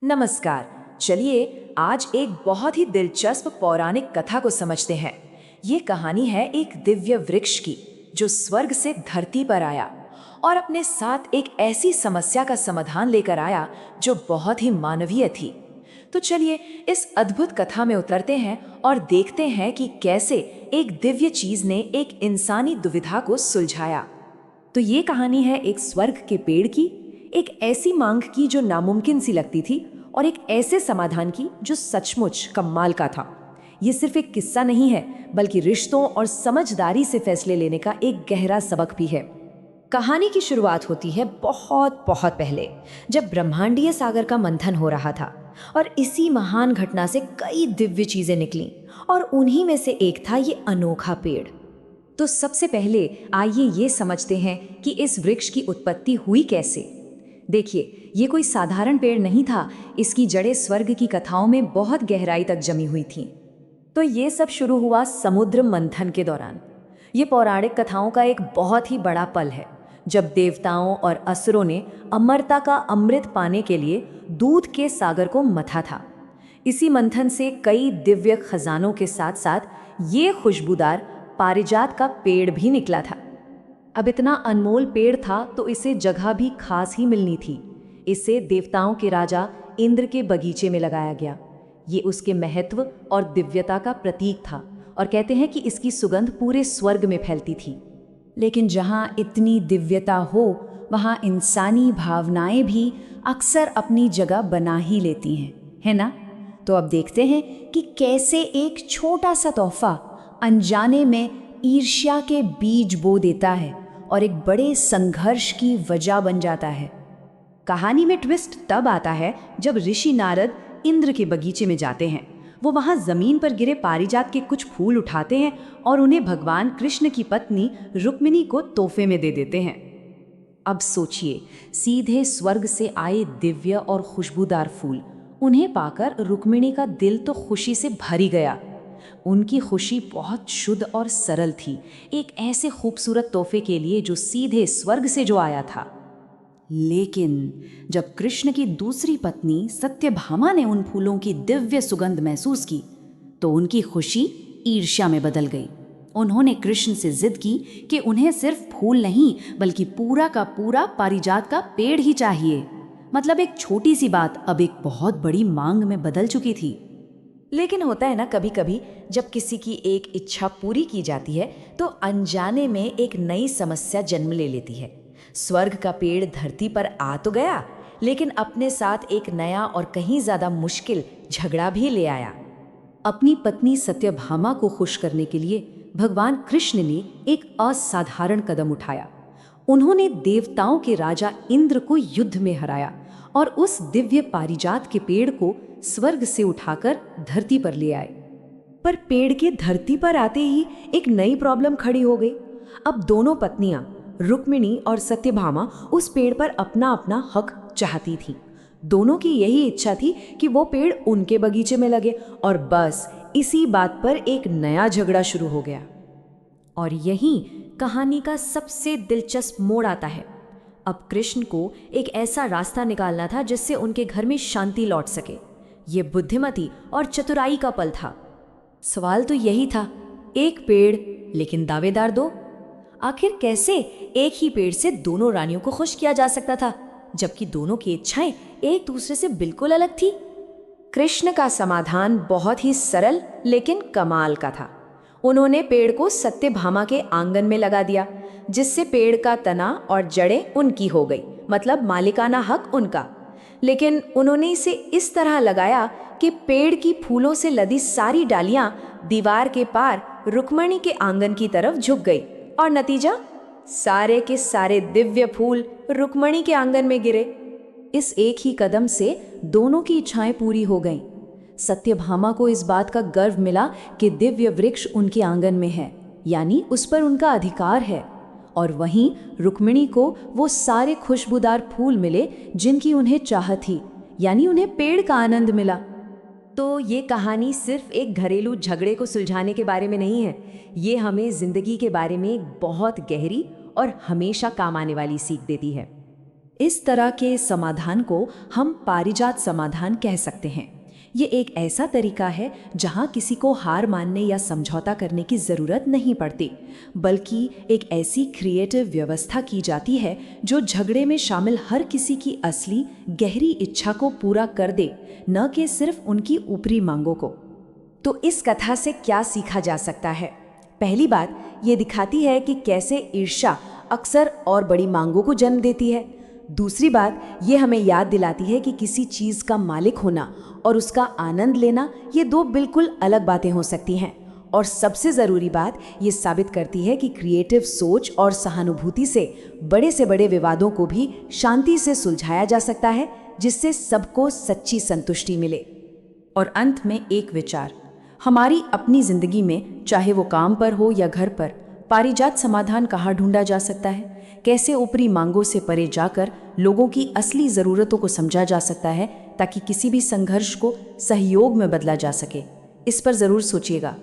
नमस्कार। चलिए आज एक बहुत ही दिलचस्प पौराणिक कथा को समझते हैं। ये कहानी है एक दिव्य वृक्ष की जो स्वर्ग से धरती पर आया और अपने साथ एक ऐसी समस्या का समाधान लेकर आया जो बहुत ही मानवीय थी। तो चलिए इस अद्भुत कथा में उतरते हैं और देखते हैं कि कैसे एक दिव्य चीज ने एक इंसानी दुविधा को सुलझाया। तो ये कहानी है एक स्वर्ग के पेड़ की, एक ऐसी मांग की जो नामुमकिन सी लगती थी और एक ऐसे समाधान की जो सचमुच कमाल का था। ये सिर्फ एक किस्सा नहीं है बल्कि रिश्तों और समझदारी से फैसले लेने का एक गहरा सबक भी है। कहानी की शुरुआत होती है बहुत बहुत पहले, जब ब्रह्मांडीय सागर का मंथन हो रहा था और इसी महान घटना से कई दिव्य चीजें निकलीं और उन्हीं में से एक था ये अनोखा पेड़। तो सबसे पहले आइए ये समझते हैं कि इस वृक्ष की उत्पत्ति हुई कैसे। देखिए, ये कोई साधारण पेड़ नहीं था, इसकी जड़ें स्वर्ग की कथाओं में बहुत गहराई तक जमी हुई थीं। तो ये सब शुरू हुआ समुद्र मंथन के दौरान। ये पौराणिक कथाओं का एक बहुत ही बड़ा पल है, जब देवताओं और असुरों ने अमरता का अमृत पाने के लिए दूध के सागर को मथा था। इसी मंथन से कई दिव्य खजानों के साथ साथ ये खुशबूदार पारिजात का पेड़ भी निकला था। अब इतना अनमोल पेड़ था तो इसे जगह भी खास ही मिलनी थी। इसे देवताओं के राजा इंद्र के बगीचे में लगाया गया। ये उसके महत्व और दिव्यता का प्रतीक था और कहते हैं कि इसकी सुगंध पूरे स्वर्ग में फैलती थी। लेकिन जहाँ इतनी दिव्यता हो वहाँ इंसानी भावनाएं भी अक्सर अपनी जगह बना ही लेती हैं, है ना? तो अब देखते हैं कि कैसे एक छोटा सा तोहफा अनजाने में ईर्ष्या के बीज बो देता है और एक बड़े संघर्ष की वजह बन जाता है। कहानी में ट्विस्ट तब आता है जब ऋषि नारद इंद्र के बगीचे में जाते हैं। वो वहां जमीन पर गिरे पारिजात के कुछ फूल उठाते हैं और उन्हें भगवान कृष्ण की पत्नी रुक्मिणी को तोहफे में दे देते हैं। अब सोचिए, सीधे स्वर्ग से आए दिव्य और खुशबूदार फूल, उन्हें पाकर रुक्मिणी का दिल तो खुशी से भर ही गया। उनकी खुशी बहुत शुद्ध और सरल थी, एक ऐसे खूबसूरत तोहफे के लिए जो सीधे स्वर्ग से जो आया था। लेकिन जब कृष्ण की दूसरी पत्नी सत्यभामा ने उन फूलों की दिव्य सुगंध महसूस की तो उनकी खुशी ईर्ष्या में बदल गई। उन्होंने कृष्ण से जिद की कि उन्हें सिर्फ फूल नहीं बल्कि पूरा का पूरा पारिजात का पेड़ ही चाहिए। मतलब एक छोटी सी बात अब एक बहुत बड़ी मांग में बदल चुकी थी। लेकिन होता है ना, कभी कभी जब किसी की एक इच्छा पूरी की जाती है तो अनजाने में एक नई समस्या जन्म ले लेती है। स्वर्ग का पेड़ धरती पर आ तो गया, लेकिन अपने साथ एक नया और कहीं ज्यादा मुश्किल झगड़ा भी ले आया। अपनी पत्नी सत्यभामा को खुश करने के लिए भगवान कृष्ण ने एक असाधारण कदम उठाया। उन्होंने देवताओं के राजा इंद्र को युद्ध में हराया और उस दिव्य पारिजात के पेड़ को स्वर्ग से उठाकर धरती पर ले आए। पर पेड़ के धरती पर आते ही एक नई प्रॉब्लम खड़ी हो गई। अब दोनों पत्नियां रुक्मिणी और सत्यभामा उस पेड़ पर अपना अपना हक चाहती थी। दोनों की यही इच्छा थी कि वो पेड़ उनके बगीचे में लगे और बस इसी बात पर एक नया झगड़ा शुरू हो गया। और यही कहानी का सबसे दिलचस्प मोड़ आता है। अब कृष्ण को एक ऐसा रास्ता निकालना था जिससे उनके घर में शांति लौट सके। ये बुद्धिमती और चतुराई का पल था। सवाल तो यही था, एक पेड़ लेकिन दावेदार दो। आखिर कैसे एक ही पेड़ से दोनों रानियों को खुश किया जा सकता था, जबकि दोनों की इच्छाएं एक दूसरे से बिल्कुल अलग थी? कृष्ण का समाधान बहुत ही सरल लेकिन कमाल का था। उन्होंने पेड़ को सत्यभामा के आंगन में लगा दिया, जिससे पेड़ का तना और जड़ें उनकी हो गई, मतलब मालिकाना हक उनका। लेकिन उन्होंने इसे इस तरह लगाया कि पेड़ की फूलों से लदी सारी डालियां दीवार के पार रुक्मिणी के आंगन की तरफ झुक गई और नतीजा, सारे के सारे दिव्य फूल रुक्मिणी के आंगन में गिरे। इस एक ही कदम से दोनों की इच्छाएं पूरी हो गईं। सत्यभामा को इस बात का गर्व मिला कि दिव्य वृक्ष उनके आंगन में है, यानी उस पर उनका अधिकार है। और वहीं रुक्मिणी को वो सारे खुशबूदार फूल मिले जिनकी उन्हें चाह थी, यानी उन्हें पेड़ का आनंद मिला। तो ये कहानी सिर्फ एक घरेलू झगड़े को सुलझाने के बारे में नहीं है, ये हमें जिंदगी के बारे में एक बहुत गहरी और हमेशा काम आने वाली सीख देती है। इस तरह के समाधान को हम पारिजात समाधान कह सकते हैं। ये एक ऐसा तरीका है जहां किसी को हार मानने या समझौता करने की ज़रूरत नहीं पड़ती, बल्कि एक ऐसी क्रिएटिव व्यवस्था की जाती है जो झगड़े में शामिल हर किसी की असली गहरी इच्छा को पूरा कर दे, न कि सिर्फ उनकी ऊपरी मांगों को। तो इस कथा से क्या सीखा जा सकता है? पहली बात ये दिखाती है कि कैसे ईर्ष्या अक्सर और बड़ी मांगों को जन्म देती है। दूसरी बात ये हमें याद दिलाती है कि किसी चीज़ का मालिक होना और उसका आनंद लेना, ये दो बिल्कुल अलग बातें हो सकती हैं। और सबसे ज़रूरी बात ये साबित करती है कि क्रिएटिव सोच और सहानुभूति से बड़े विवादों को भी शांति से सुलझाया जा सकता है, जिससे सबको सच्ची संतुष्टि मिले। और अंत में एक विचार, हमारी अपनी जिंदगी में, चाहे वो काम पर हो या घर पर, पारिजात समाधान कहाँ ढूंढा जा सकता है? कैसे ऊपरी मांगों से परे जाकर लोगों की असली ज़रूरतों को समझा जा सकता है, ताकि किसी भी संघर्ष को सहयोग में बदला जा सके? इस पर ज़रूर सोचिएगा।